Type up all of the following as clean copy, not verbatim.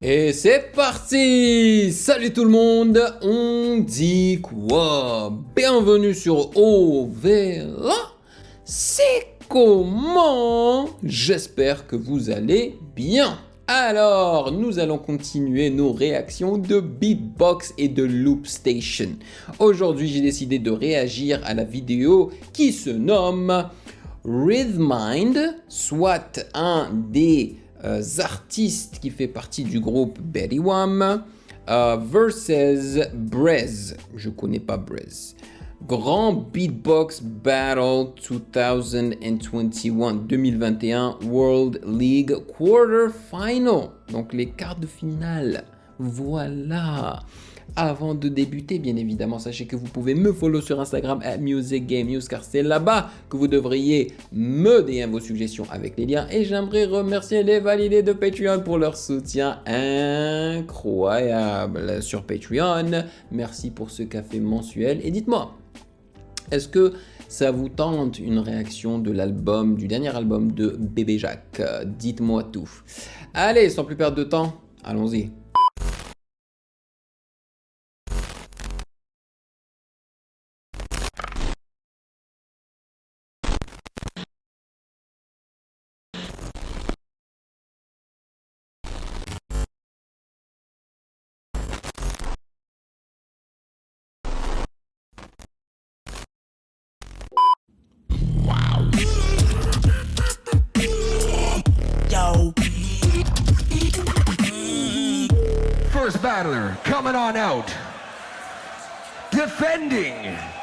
Et c'est parti! Salut tout le monde, on dit quoi? Bienvenue sur OVA. C'est comment? J'espère que vous allez bien. Alors, nous allons continuer nos réactions de Beatbox et de Loop Station. Aujourd'hui, j'ai décidé de réagir à la vidéo qui se nomme Rhythmind, soit un des artistes qui fait partie du groupe Betty Wham versus Brez. Je connais pas Brez. Grand Beatbox Battle 2021 World League Quarter Final. Donc les quarts de finale. Voilà. Avant de débuter, bien évidemment, sachez que vous pouvez me follow sur Instagram @musicgamenews car c'est là-bas que vous devriez me DM vos suggestions avec les liens. Et j'aimerais remercier les validés de Patreon pour leur soutien incroyable sur Patreon. Merci pour ce café mensuel. Et dites-moi, est-ce que ça vous tente une réaction de l'album, du dernier album de Bébé Jacques? Dites-moi tout. Allez, sans plus perdre de temps, allons-y. First battler coming on out. Defending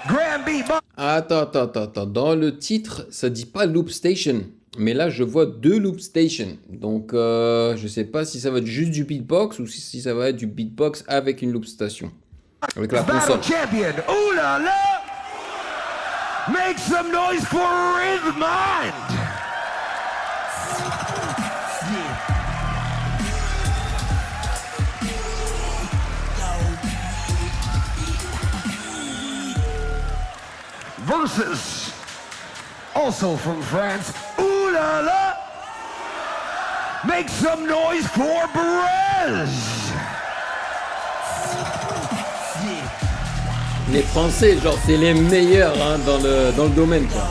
Grand Beatbox. Attends. Dans le titre, ça dit pas Loop Station. Mais là, je vois deux Loop Station. Donc, je sais pas si ça va être juste du beatbox ou si ça va être du beatbox avec une Loop Station. Avec la console. Battle champion. Ooh la la. Make some noise for Rhythmind. Versus, also from France, ooh la la, make some noise for Brez. Les Français, genre, c'est les meilleurs hein, dans le domaine, quoi.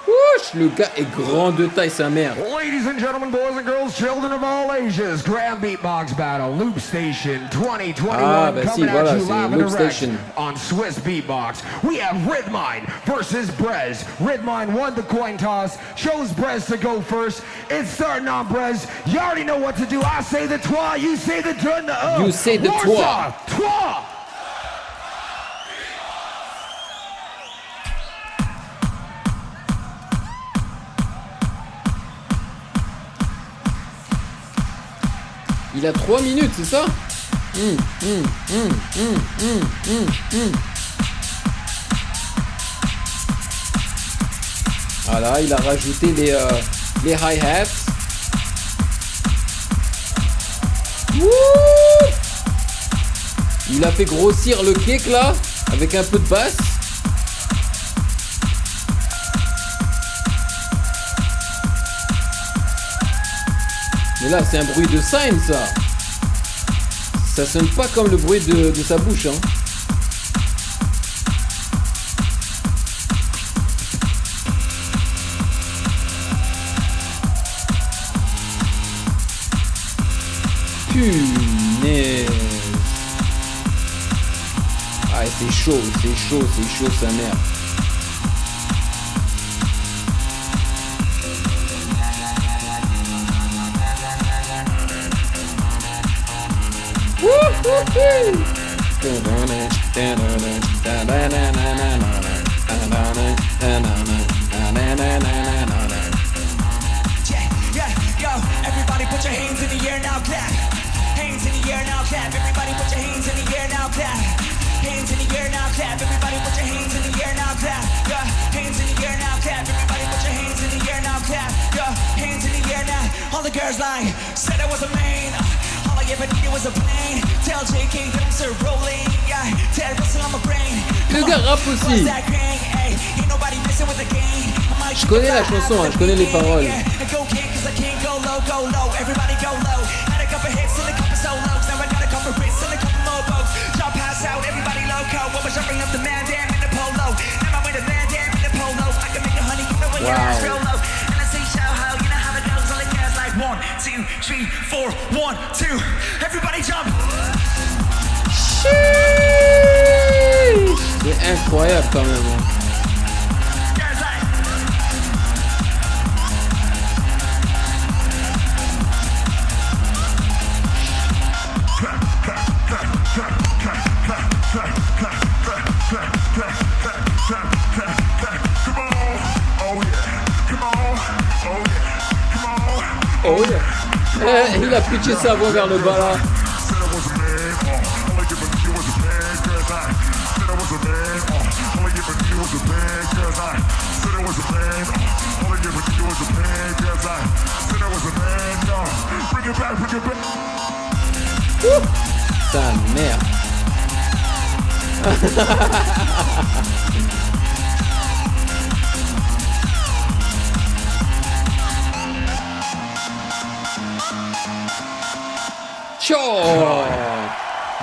Ouch, le gars est grand de taille, sa mère. Ladies and gentlemen, boys and girls, children of all ages, Grand Beatbox Battle, Loop Station 2021, coming at you live and direct on Swiss Beatbox. We have Rhythmind versus Brez. Rhythmind won the coin toss, chose Brez to go first. It's starting on Brez. You already know what to do. I say the twa, you say the dun, the You say the twa. Twa. Il a 3 minutes, c'est ça? Voilà, il a rajouté les hi-hats. Il a fait grossir le kick là, avec un peu de basse. Mais là, c'est un bruit de scène, ça. Ça sonne pas comme le bruit de sa bouche, hein. Punaise. Ah, c'est chaud, sa mère. Everybody put your hands in the air now, clap. Hands in the air now, clap. Everybody put your hands in the air now, clap. Hands in the air now, clap. Everybody put your hands in the air now, clap. Yeah, hands in the air now, clap. Everybody put your hands in the air now, clap. Yeah, hands in the air now. All the girls like said I was a man. All I ever needed was a plane. Tell JK that I'm still rolling. Yeah, tell Russell on my brain. Le gars rappe aussi. Ain't nobody messing with the game. Je connais la chanson, hein, je connais les paroles. Wow. 1, 2, 3, 4, 1, 2. Everybody jump. C'est incroyable quand même. Oh yeah. Il a pitché sa voix vers le bas là. Sa mère. Ciao.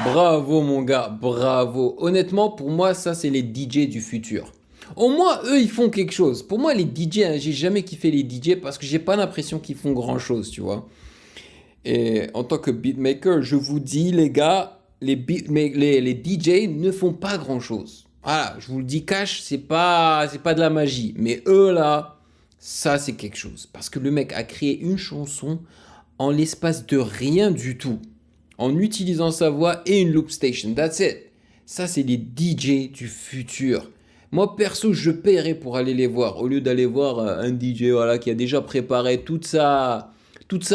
Bravo mon gars, bravo. Honnêtement, pour moi, ça c'est les DJ du futur. Au moins, eux, ils font quelque chose. Pour moi, les DJ, hein, j'ai jamais kiffé les DJ parce que j'ai pas l'impression qu'ils font grand chose, tu vois. Et en tant que beatmaker, je vous dis, les gars, les DJ ne font pas grand chose. Voilà, je vous le dis cash, c'est pas de la magie. Mais eux, là, ça c'est quelque chose. Parce que le mec a créé une chanson en l'espace de rien du tout. En utilisant sa voix et une loop station. That's it. Ça, c'est les DJ du futur. Moi, perso, je paierais pour aller les voir. Au lieu d'aller voir un DJ voilà, qui a déjà préparé toute sa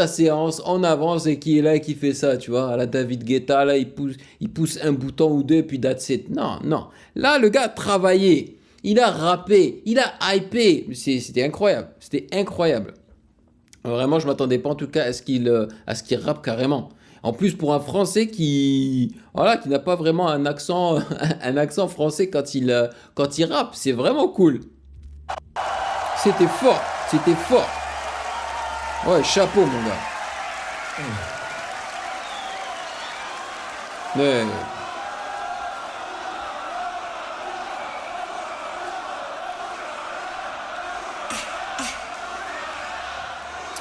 séance en avance et qui est là et qui fait ça, tu vois. À la David Guetta, là, il pousse un bouton ou deux, puis that's it. Non, non. Là, le gars a travaillé. Il a rappé. Il a hypé. C'était incroyable. C'était incroyable. Vraiment, je ne m'attendais pas en tout cas à ce qu'il rappe carrément. En plus, pour un Français qui n'a pas vraiment un accent français quand il rappe, c'est vraiment cool. C'était fort. Ouais, chapeau, mon gars. Ouais.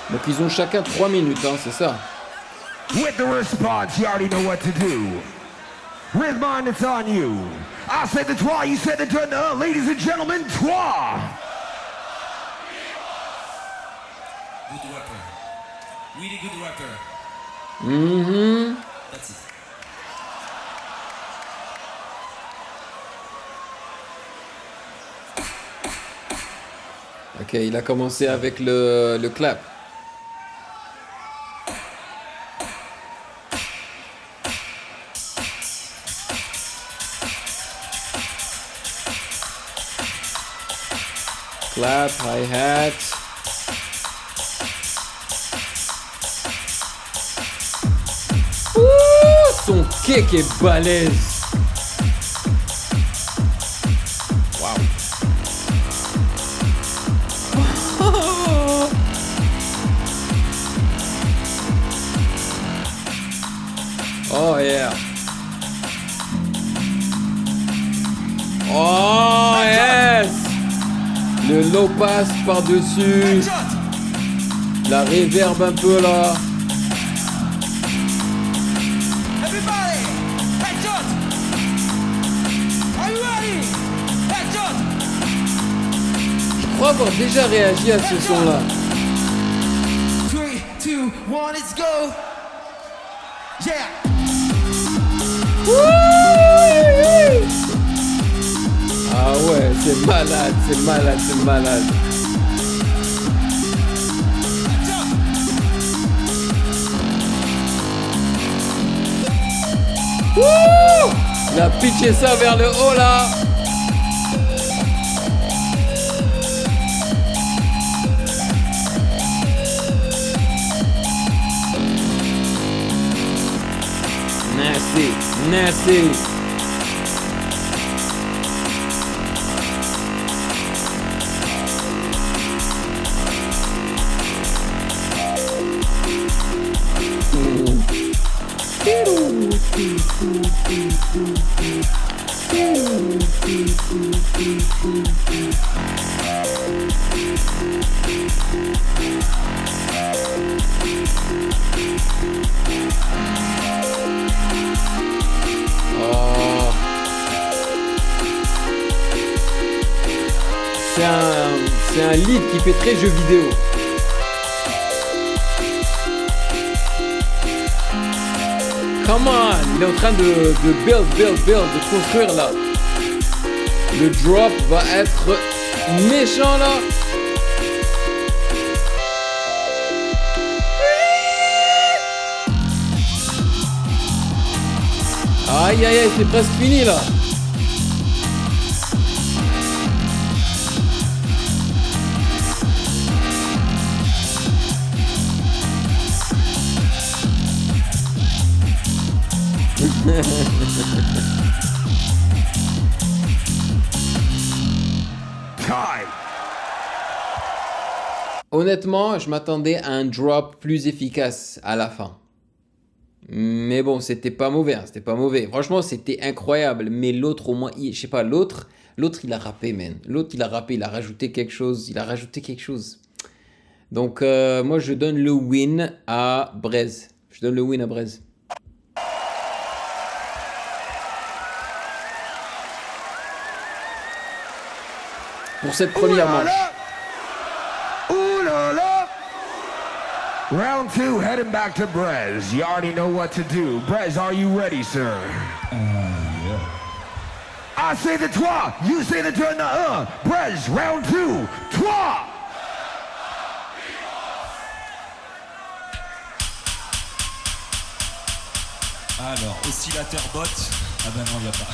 Donc, ils ont chacun 3 minutes, hein, c'est ça. With the response, you already know what to do. Rhythmine, it's on you. I said the trois, you said the deux. Ladies and gentlemen, trois. Good rapper. Really good rapper. Mm-hmm. That's it. Ok, il a commencé avec le clap. Clap, hi-hat. Son kick est balèze. Wow. Oh yeah. Oh yes. Le low pass par-dessus. La reverb un peu là. Je crois avoir déjà réagi à ce son-là. 3, 2, 1, let's go. Yeah. Ah ouais, c'est malade. Wouh! Il a pitché ça vers le haut là. Nasty. C'est un lead qui fait très jeu vidéo. Come on, il est en train de build, de construire là. Le drop va être méchant là. Aïe aïe aïe, c'est presque fini là. Honnêtement, je m'attendais à un drop plus efficace à la fin. Mais bon, c'était pas mauvais, hein, c'était pas mauvais. Franchement, c'était incroyable. Mais l'autre, au moins, je sais pas, l'autre, il a rappé, man. L'autre, il a rappé, il a rajouté quelque chose. Donc, moi, je donne le win à Brez. Pour cette première manche. Round 2, heading back to Brez. You already know what to do. Brez, are you ready, sir? Yeah. I say the 3, you say the 2, Brez, round 2, 3! Alors, oscillateur bot. Ah ben non, il n'y a pas.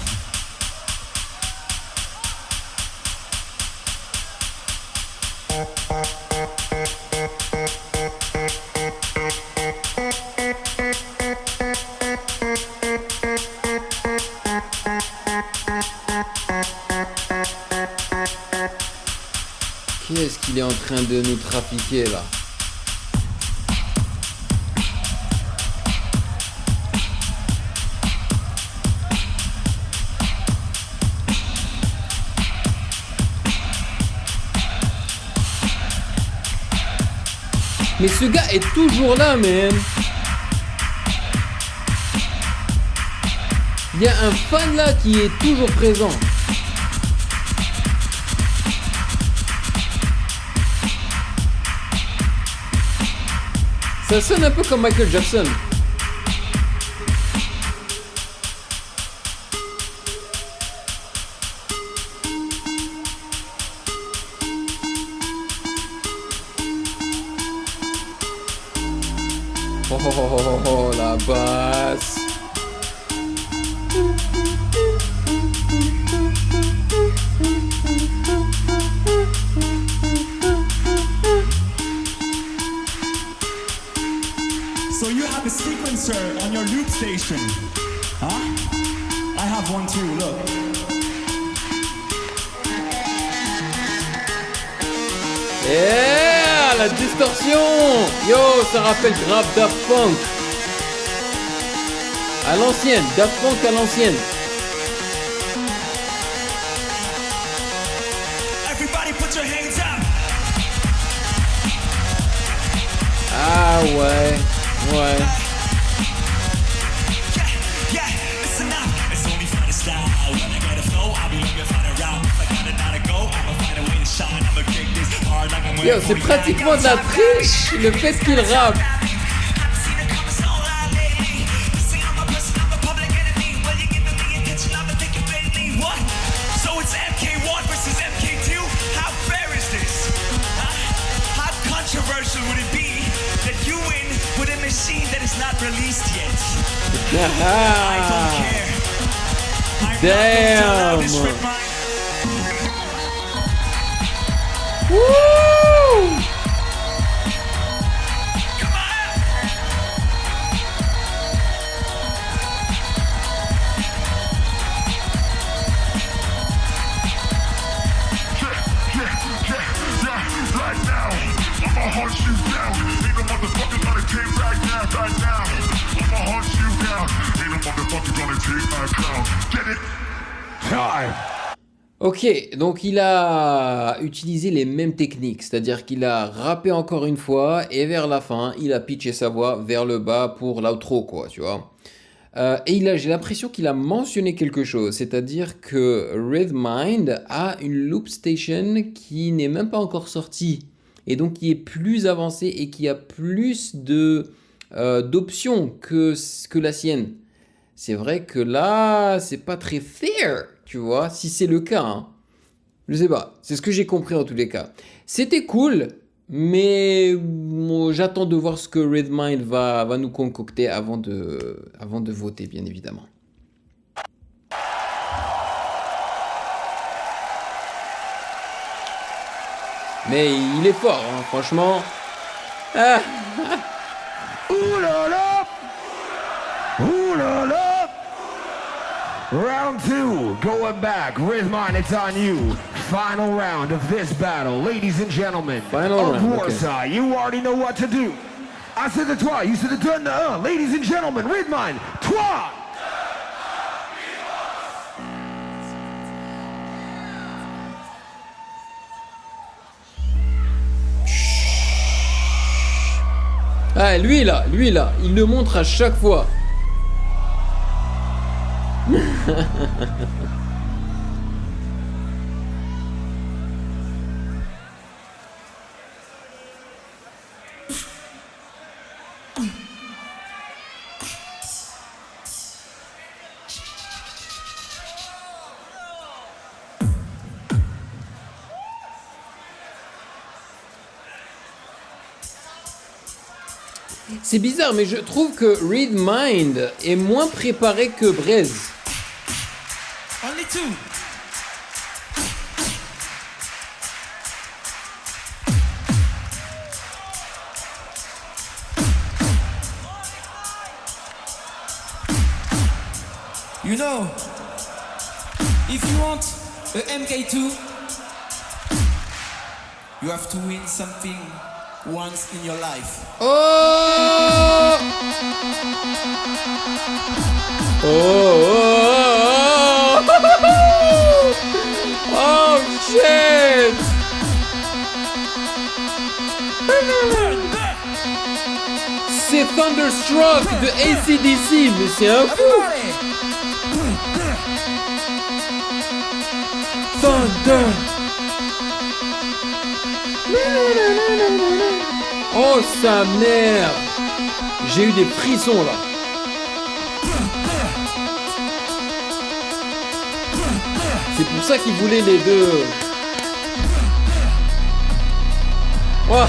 Qu'est-ce qu'il est en train de nous trafiquer là? Mais ce gars est toujours là, man. Il y a un fan là qui est toujours présent. Ça sonne un peu comme Michael Jackson. Oh, la basse. So you have a sequencer on your loop station, huh? I have one too, look. Yeah, la distorsion. Yo, ça rappelle grave Daft Punk. À l'ancienne, Daft Punk à l'ancienne. Everybody put your hands up. Ah ouais. Ouais. Yeah, listen up. It's only fun to style. When I get a flow, I'll be looking for the route. If I got it now to go, I'ma find a way to shine. I'ma kick this hard like I'm Yo, waiting c'est for pratiquement de la triche, le fait qu'il rappe. So it's MK1 versus MK2. How fair is this? How controversial would it be that you win with a machine that is not released yet? I don't care. I'm Damn. not going to allow this Red Mine. Woo! Come on! Right now, I'ma hunt you down. Ain't no motherfucker gonna take right now. I'ma hunt you down. ain't no motherfucker gonna take my crown. Get it? Time. Ok, donc il a utilisé les mêmes techniques, c'est-à-dire qu'il a rappé encore une fois et vers la fin, il a pitché sa voix vers le bas pour l'outro, quoi, tu vois. Et j'ai l'impression qu'il a mentionné quelque chose, c'est-à-dire que Redmind a une loop station qui n'est même pas encore sortie et donc qui est plus avancée et qui a plus d'options que la sienne. C'est vrai que là, c'est pas très fair, tu vois, si c'est le cas, hein. Je sais pas, c'est ce que j'ai compris en tous les cas. C'était cool, mais moi, j'attends de voir ce que Redmind va nous concocter avant de voter, bien évidemment. Mais il est fort, hein, franchement. Ah. Ooh la la! Ooh la la! Round 2, going back. Rizmine, it's on you. Final round of this battle. Ladies and gentlemen Final of round, Warsaw, you already know what to do. I said the toi, you said the done the Ladies and gentlemen, Rizmine, toi! Ah, lui là, il le montre à chaque fois. C'est bizarre, mais je trouve que Redmind est moins préparé que Brez. Only two. You know, if you want a MK2, you have to win something once in your life. Oh! Oh! Oh! Oh shit! C'est Thunderstruck de AC/DC, mais c'est un fou! Thunder! Oh sa mère! J'ai eu des frissons là! C'est pour ça qu'ils voulaient les deux. Oh.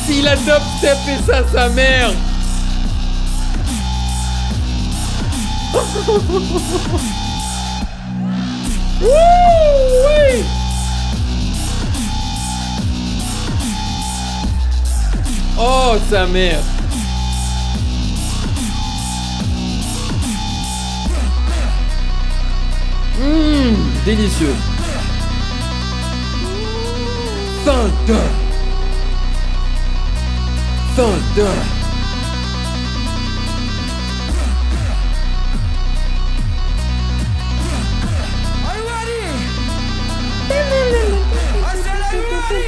S'il a dubstep et ça, sa mère. Oui. Oh, sa mère. Délicieux. Thunder. Thunder. Are you ready? I said, are you ready?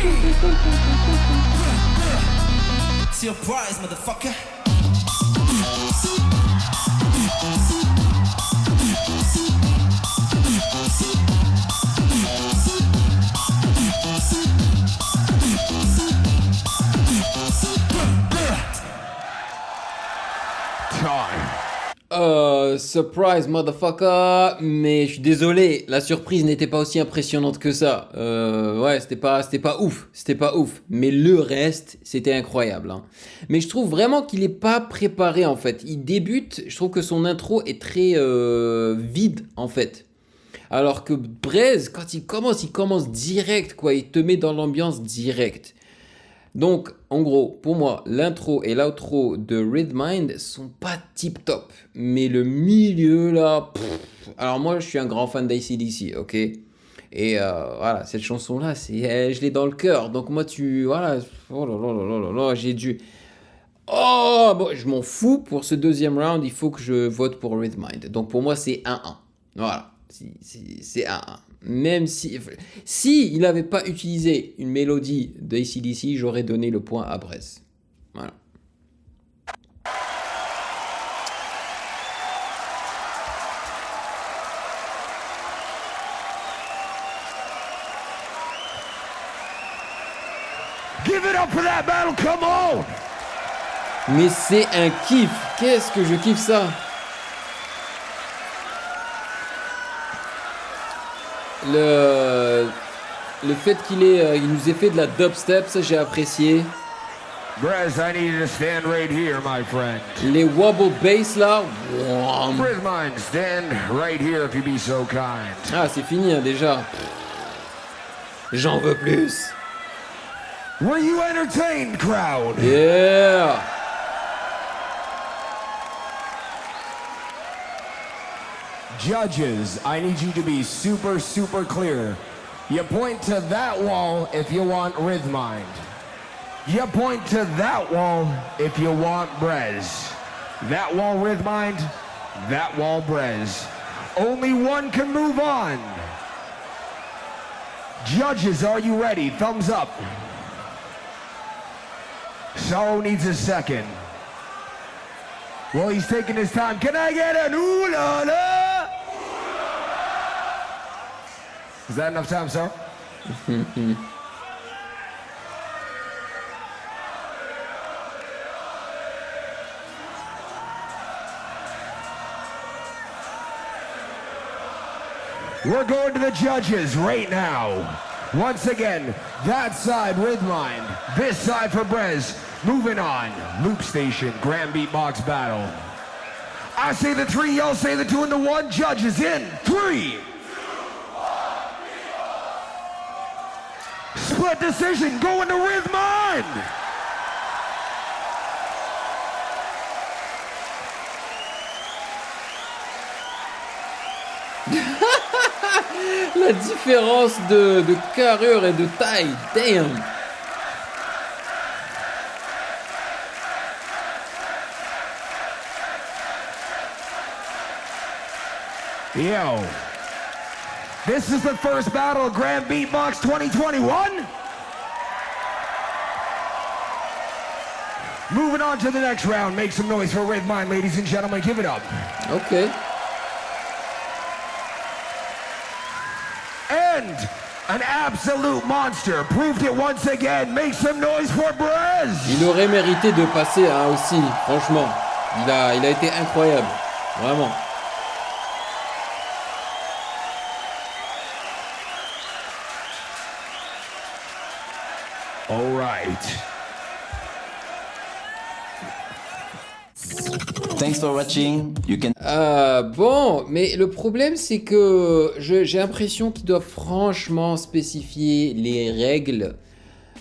Surprise, motherfucker. Surprise motherfucker, mais je suis désolé, la surprise n'était pas aussi impressionnante que ça. Ouais, c'était pas ouf, mais le reste, c'était incroyable, hein. Mais je trouve vraiment qu'il est pas préparé en fait. Il débute, je trouve que son intro est très vide en fait. Alors que Brez, quand il commence direct quoi, il te met dans l'ambiance direct. Donc, en gros, pour moi, l'intro et l'outro de Redmind sont pas tip top. Mais le milieu, là... Alors moi, je suis un grand fan d'AC/DC, ok? Et voilà, cette chanson-là, je l'ai dans le cœur. Donc moi, voilà... Oh là là là là là, j'ai dû... Oh, bon, je m'en fous. Pour ce deuxième round, il faut que je vote pour Redmind. Donc pour moi, c'est 1-1. Voilà, c'est 1-1. Même si il n'avait pas utilisé une mélodie de AC/DC, j'aurais donné le point à Brez. Voilà. Give it up for that battle, come on! Mais c'est un kiff. Qu'est-ce que je kiffe ça? Le fait qu'il nous ait fait de la dubstep, ça j'ai apprécié. Brez, I need you to stand right here, my friend. Les wobble bass là. Redmind, stand right here if you be so kind. Ah, c'est fini hein, déjà. J'en veux plus. Were you entertained, crowd? Yeah. Judges, I need you to be super, super clear. You point to that wall if you want Redmind. You point to that wall if you want Brez. That wall Redmind, that wall Brez. Only one can move on. Judges, are you ready? Thumbs up. Sorrow needs a second. Well, he's taking his time. Can I get an ooh la la? Is that enough time, sir? We're going to the judges right now. Once again, that side Redmind, this side for Brez. Moving on, Loop Station, Grand Beatbox Battle. I say the 3, y'all say the 2, and the 1. Judges in 3. Split decision, going to Redmind. La différence de carrure et de taille, damn. Yo, this is the first battle of Grand Beatbox 2021. Moving on to the next round. Make some noise for Redmind, ladies and gentlemen. Give it up. Ok. And an absolute monster proved it once again. Make some noise for Brez. Il aurait mérité de passer hein, aussi, franchement. Il a été incroyable, vraiment. All right. Thanks for watching. You can. Bon, mais le problème c'est que j'ai l'impression qu'ils doivent franchement spécifier les règles.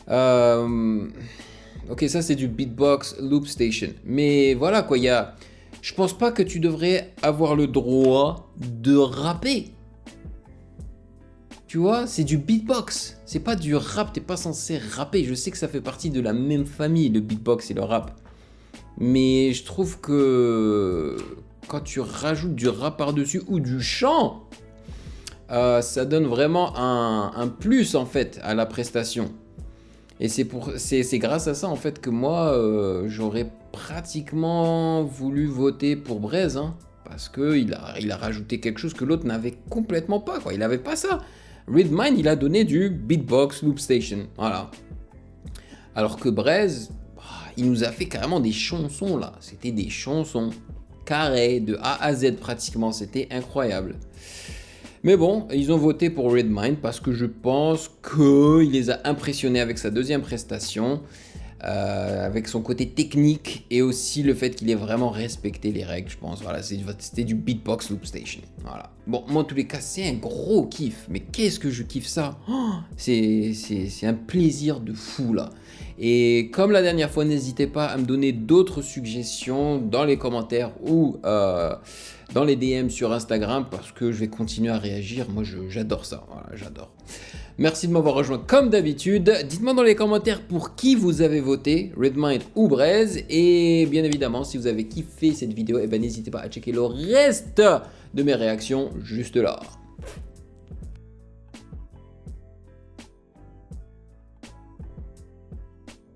Ok, ça c'est du beatbox loop station. Mais voilà quoi, je pense pas que tu devrais avoir le droit de rapper. Tu vois, c'est du beatbox. C'est pas du rap, t'es pas censé rapper. Je sais que ça fait partie de la même famille, le beatbox et le rap. Mais je trouve que quand tu rajoutes du rap par-dessus ou du chant, ça donne vraiment un plus en fait à la prestation. Et c'est grâce à ça en fait que moi j'aurais pratiquement voulu voter pour Brez, hein, parce que il a rajouté quelque chose que l'autre n'avait complètement pas quoi. Il avait pas ça. Redmind il a donné du beatbox loop station, voilà. Alors que Brez il nous a fait carrément des chansons là. C'était des chansons carrées de A à Z pratiquement. C'était incroyable. Mais bon, ils ont voté pour Redmind parce que je pense qu'il les a impressionnés avec sa deuxième prestation, avec son côté technique et aussi le fait qu'il ait vraiment respecté les règles, je pense. Voilà, c'était du beatbox loop station. Voilà. Bon, moi en tous les cas, c'est un gros kiff. Mais qu'est-ce que je kiffe ça, c'est un plaisir de fou là. Et comme la dernière fois, n'hésitez pas à me donner d'autres suggestions dans les commentaires ou dans les DM sur Instagram parce que je vais continuer à réagir. Moi, j'adore ça. Voilà, j'adore. Merci de m'avoir rejoint comme d'habitude. Dites-moi dans les commentaires pour qui vous avez voté, Redmind ou Braise. Et bien évidemment, si vous avez kiffé cette vidéo, eh ben, n'hésitez pas à checker le reste de mes réactions juste là.